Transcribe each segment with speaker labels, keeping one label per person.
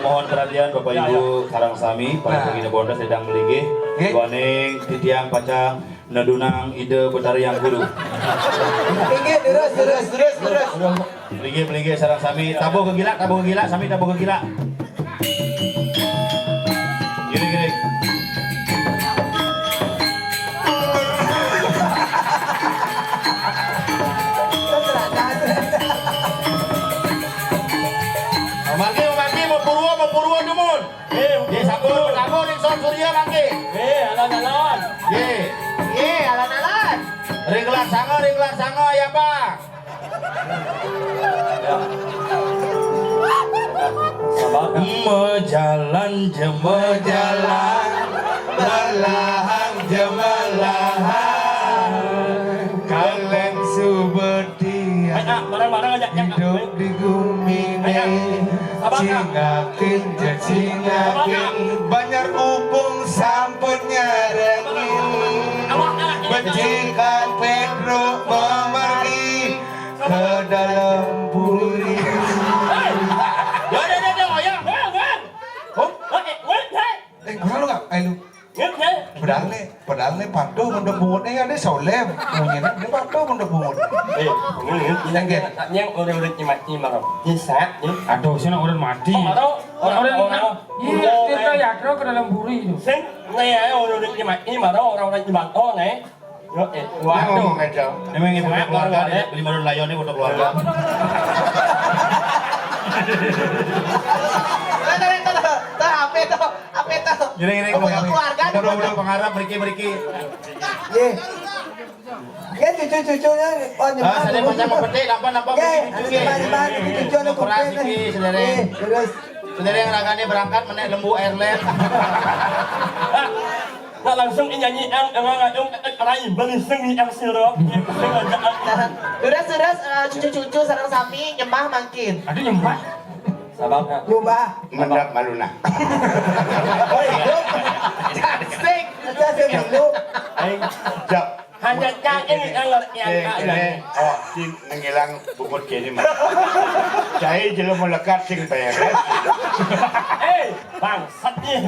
Speaker 1: Mohon perhatian Bapak Ibu karang sami para pegina bonda sedang meligih guaning titiang pacang nedunang ide betari yang guru.
Speaker 2: Terus.
Speaker 1: Meligih sarang sami tabuh ke gila sami tabuh ke gila. Gini. Mangki mau purwo dumun. Sabun ning son surya mangki. Alon. Alon. Ringlar sango ya Pak. Mejalan melahang jemelahan kaleng subetian hidup di bumi cingakin banyak upung sampurnya rengin becikan Pedro memergi ke dalam buri. Lu nggak? Lu padahal nih padu untuk bungut nih ada solem punya nih padu untuk bungut. Yang gitu.
Speaker 3: Yang udah mati marah. Nyesat nih.
Speaker 4: Aduh, sini udah mati.
Speaker 3: Orang.
Speaker 4: Iya, kita ya ke dalam buri itu.
Speaker 3: Sing nih udah mati marah orang dibantu nih.
Speaker 1: Waduh, emang ibu keluarga deh, 5 layon ini foto keluarga.
Speaker 2: Apa itu?
Speaker 1: Gini,
Speaker 2: keluarga
Speaker 1: udah pengarap beriki.
Speaker 2: Ya cucu-cucunya
Speaker 1: Saya macam petik, nampak
Speaker 2: cucu anak
Speaker 1: operasi saudara yang raganya berangkat menaik lembu airline.
Speaker 3: Nah langsung nyanyi rai beliseng yang sirop.
Speaker 2: Terus cucu-cucu sarang sapi nyembah makin.
Speaker 4: Aduh nyembah.
Speaker 3: Sababnya.
Speaker 2: Nyembah.
Speaker 1: Mendap maluna.
Speaker 2: Sing, dulu.
Speaker 1: Jap.
Speaker 3: Hanya ini yang
Speaker 1: Oh, sing ngilang bungkut kene mah. Cai jelema melekat sing beres.
Speaker 3: Bangsat nih.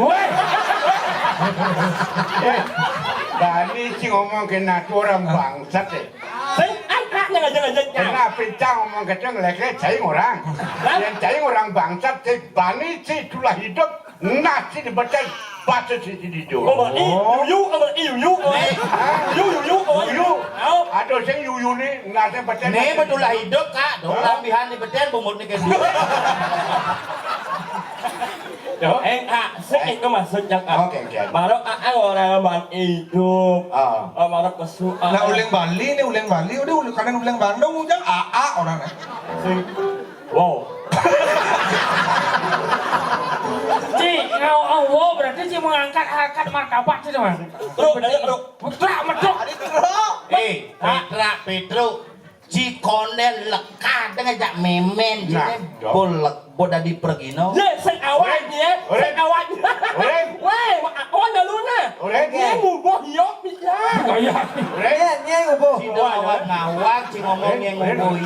Speaker 1: Bani sing ngomong kena orang bangsat eh.
Speaker 3: Sing anaknya ngajak-ngajak.
Speaker 1: Kena pincang ngomong keceng leke cai orang. Yang cai orang bangsat sing bani sing tulah hidup nasi dibetel batu sing dijual.
Speaker 3: Yuyu.
Speaker 1: Aduh sing yuyu ni nasi betel.
Speaker 5: Ini betul lah hidup kak, dong lambihan di betel bumut ni kedua.
Speaker 3: Sing itu maksud yang
Speaker 1: Oke.
Speaker 3: baru orang bang hidup. Baru kesu.
Speaker 2: Nah uleng Bali udah kadang uleng Bandung ujang orangnya.
Speaker 3: Wow.
Speaker 4: Ci, wow berarti Ci mengangkat martabat sih teman. Medok.
Speaker 5: Petro, Cikonel lekat dengan jak memen, jadi bolak boda di pergino.
Speaker 3: Ye, sing awaknya. Weh, awak luna. Dia ngubuh yok bisa.
Speaker 5: Si awak ngawak, si ngomong yang ngubuh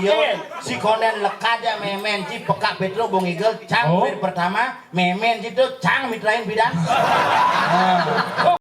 Speaker 5: si Konel lekat jak memen, si pekak Petro bongigel, cang pertama, memen itu cang mitrain bidang.